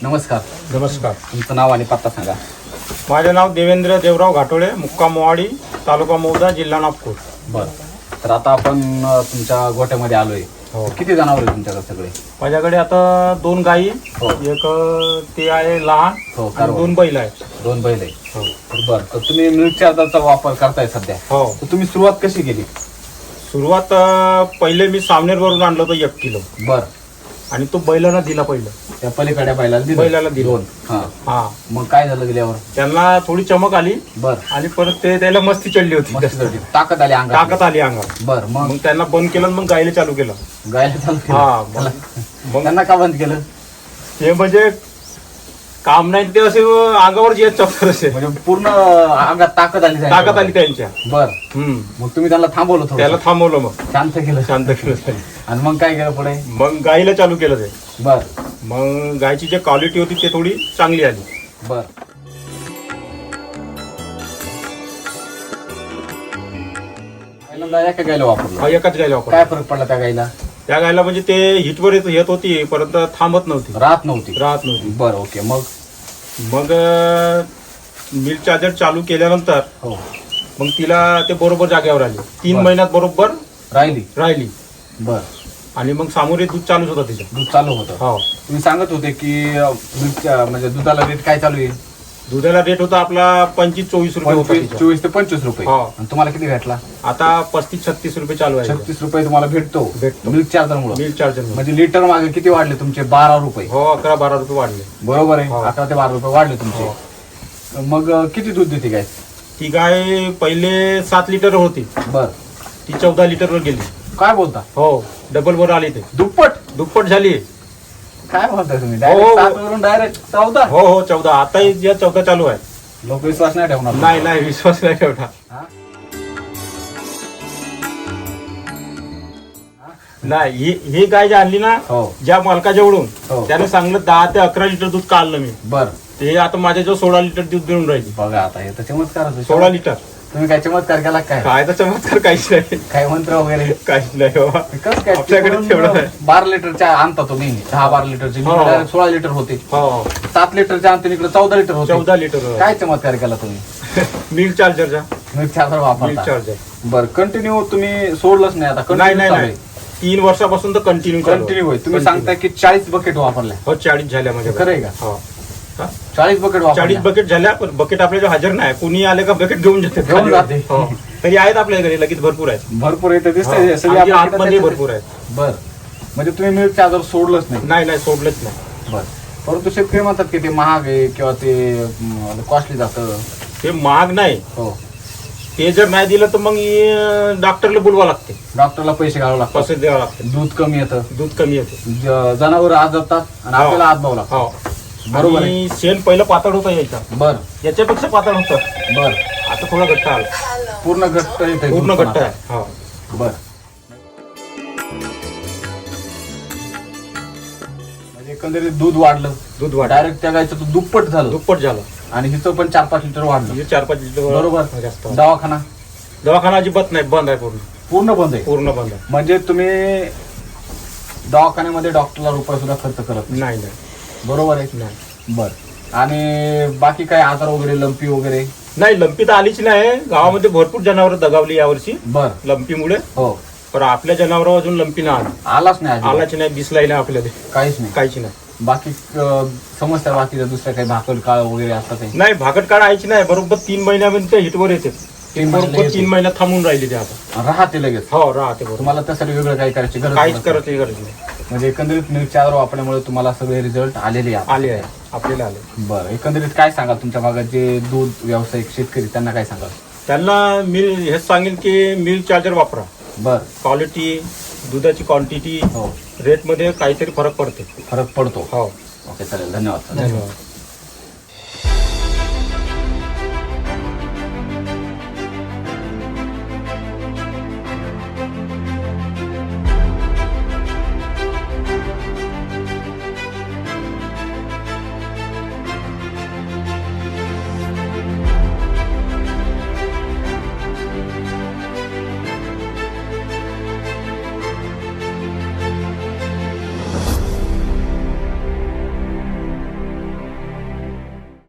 नमस्कार. नमस्कार. तुमचं नाव आणि पत्ता सांगा. माझे नाव देवेंद्र देवराव घाटोळे, मुक्काम मोवाडी, तालुका मौदा, जिल्हा नागपूर. बरं. तर आता आपण तुमच्या गोठ्यामध्ये आलोय. हो. किती जनावर आहे तुमच्याकडे सगळे? माझ्याकडे आता 2 गायी, हो. एक ते आहे लहान, हो, आणि 2 बैल आहेत. 2 बैल आहे. हो. बरं. तर तुम्ही मिल्क चार्जरचा वापर करताय सध्या. हो. तर तुम्ही सुरुवात कशी केली? सुरुवात पहिले मी सामनेरवरून आणलं होतं 1 किलो, बरं. आणि तो बैलांना दिला पहिलं. त्या पलीकडे बैलाला दिलं? बैलाला दिलं. 2. हा. हा. मग काय झालं दिल्यावर? त्यांना थोडी चमक आली. बरं. आणि परत त्याला मस्ती चढली होती. ताकद आली अंगात. ताकद आली अंगावर. बरं. मग त्यांना बंद केलं, मग गायला चालू केलं. गायला चालू केलं? हा. मग त्यांना का बंद केलं? ते म्हणजे काम नाही, ते असे अंगावर येत चक्कर असे, म्हणजे पूर्ण अंगात ताकद आली. ताकद आली त्यांच्या. बरं. मग तुम्ही त्यांना थांबवलं थोडं? त्याला थांबवलं, मग शांत केलं. शांत केलं. आणि मग काय केलं पुढे? मग गाईला चालू केलं ते. बर. मग गायची जी क्वालिटी होती ती थोडी चांगली आली. बर. एका गायला वापरलं? एकाच गायला वापर. काय फरक पडला त्या गायला? त्या गायला म्हणजे ते हिटवर येत होती, परंतु थांबत नव्हती, राहत नव्हती. बरं. ओके. मग मिल्क चार्जर चालू केल्यानंतर हो, मग तिला ते बरोबर जागेवर आली. 3 बरं. महिन्यात बरोबर राहिली. बर. आणि मग सामोरे दूध चालूच होतं तिचं. दूध चालू होतं. हो. तुम्ही सांगत होते की म्हणजे दुधाला रेट काय चालू आहे? दुधाला रेट होता आपला 25-24 रुपये होता तिचा. 24 ते 25 रुपये. हो. आणि तुम्हाला किती भेटला? आता 35-36 रुपये चालू आहे. 36 रुपये तुम्हाला भेटतो मिल्क चार्जर मुळे. मिल्क चार्जर म्हणजे लिटर मागे किती वाढले तुमचे? 12 रुपये. हो, 11-12 रुपये वाढले. बरोबर आहे. हो. 11 ते 12 रुपये वाढले तुमचे. मग किती दूध देते गाय? ती गाय पहिले 7 लिटर होती, बर. ती 14 लिटरवर गेली. काय बोलता? हो, डबल वर आली. ते दुप्पट झाली. काय बोलताय तुम्ही? हो. डायरेक्ट 7 वरून डायरेक्ट 14? हो, 14. आता 14 चालू आहे. लोक विश्वास नाही ठेवणार. नाही, विश्वास नाही ठेवणार. नाही, ही गाय जी आणली ना, हो. ज्या मालकाजवळून, हो. त्याने सांगलं 10 ते 11 लिटर दूध काढलं मी. बर. ते आता माझ्याजवळ 16 लिटर दूध देऊन राहिली. बघा, आता हे तर चमत्कार. 16 लिटर. तुम्ही काय चमत्कार केला? काय तर चमत्कार काहीच नाही. काय मंत्र वगैरे काहीच नाही बाबा. कसं काय? आपल्याकडे तेवढं नाही. 12 लिटरच्या आणता तुम्ही, 10-12 लिटरची. हो. 16 लिटर होते. हो. 7 लिटरच्या आणते, इकडे 14 लिटर होते. 14 लिटर. काय चमत्कार केला तुम्ही? मिल्क चार्जरचा. मिल्क चार्जर वापरता? Milk charger. बरं. कंटिन्यू तुम्ही सोडलंच नाही आता? नाही. 3 वर्षापासून तर कंटिन्यू होय. तुम्ही सांगताय की 40 बकेट वापरल्या? हो, 40 झाल्या माझ्या. खरं आहे का? हो. 40 बकेट वापरल्या? 40 बकेट झाल्या, पण बकेट आपल्याला हजर नाही. कुणी आले का बकेट घेऊन जाते. हो. तरी आहेत आपल्या घरी, लगेच भरपूर आहेत. भरपूर येते दिसतंय. आतमध्ये भरपूर आहेत. बर. म्हणजे तुम्ही मिल्क चार्जर सोडलंच नाही? नाही, सोडलंच नाही. बर. परंतु शेतकरी म्हणतात की ते महाग आहे किंवा ते कॉस्टली जातं. ते महाग नाही. हो. ते जर नाही दिलं तर मग डॉक्टरला बोलवा लागते. डॉक्टरला पैसे घालावं लागतात. पैसे द्यावं लागते. दूध कमी येतं. दूध कमी येतं. जनावर आजतात आणि आपल्याला आजबावं लागतं. हो. बरोबर आहे. आणि शेण पहिलं पातळ होतं यायचा. बर. याच्यापेक्षा पातळ होतं. बर. आता थोडा घट्ट आला. पूर्ण घट्ट येते. पूर्ण घट्ट आहे. हो. बर. म्हणजे एकंदरीत दूध वाढलं. डायरेक्ट त्या गायचं दुप्पट झालं. आणि हिचं पण 4-5 लिटर वाढलं. 4-5 लिटर. बरोबर. जास्त. दवाखाना अजिबात नाही, बंद आहे. पूर्ण बंद आहे. पूर्ण बंद आहे. म्हणजे तुम्ही दवाखान्यामध्ये डॉक्टरला रुपये सुद्धा खर्च करत नाही. बरोबर आहे? नाही. बर. आणि बाकी काय आजार वगैरे, लंपी वगैरे? नाही, लंपी तर आलीच नाही. गावामध्ये भरपूर जनावर दगावली यावर्षी. बर. लंपीमुळे. हो. पण आपल्या जनावरांवर अजून लंपी नाही आलाच नाही. आलाच नाही, दिसलाही नाही आपल्याला. काहीच नाही. बाकी समस्या बाकीच्या दुसऱ्या काही भाकड काळ वगैरे असतात? नाही, भाकड काळ यायची नाही. बरोबर 3 महिन्यामध्ये ते हिटवर येते. 3 महिन्यात थांबून राहिली ते आता. राहते लगेच? हो, राहते. तुम्हाला त्यासाठी वेगळं काही करायची काहीच करायची गरज नाही. म्हणजे एकंदरीत मिल्क चार्जर वापरल्यामुळे तुम्हाला सगळे रिझल्ट आले आहे आपल्याला आले. बरं. एकंदरीत काय सांगाल तुमच्या भागात जे दूध व्यावसायिक शेतकरी त्यांना काय सांगाल? त्यांना हेच सांगेल की मिल्क चार्जर वापरा. बर. क्वालिटी, दुधाची क्वांटिटी, हो, रेट मध्ये काहीतरी फरक पडतो. हो. हो. ओके, चालेल. धन्यवाद. धन्यवाद.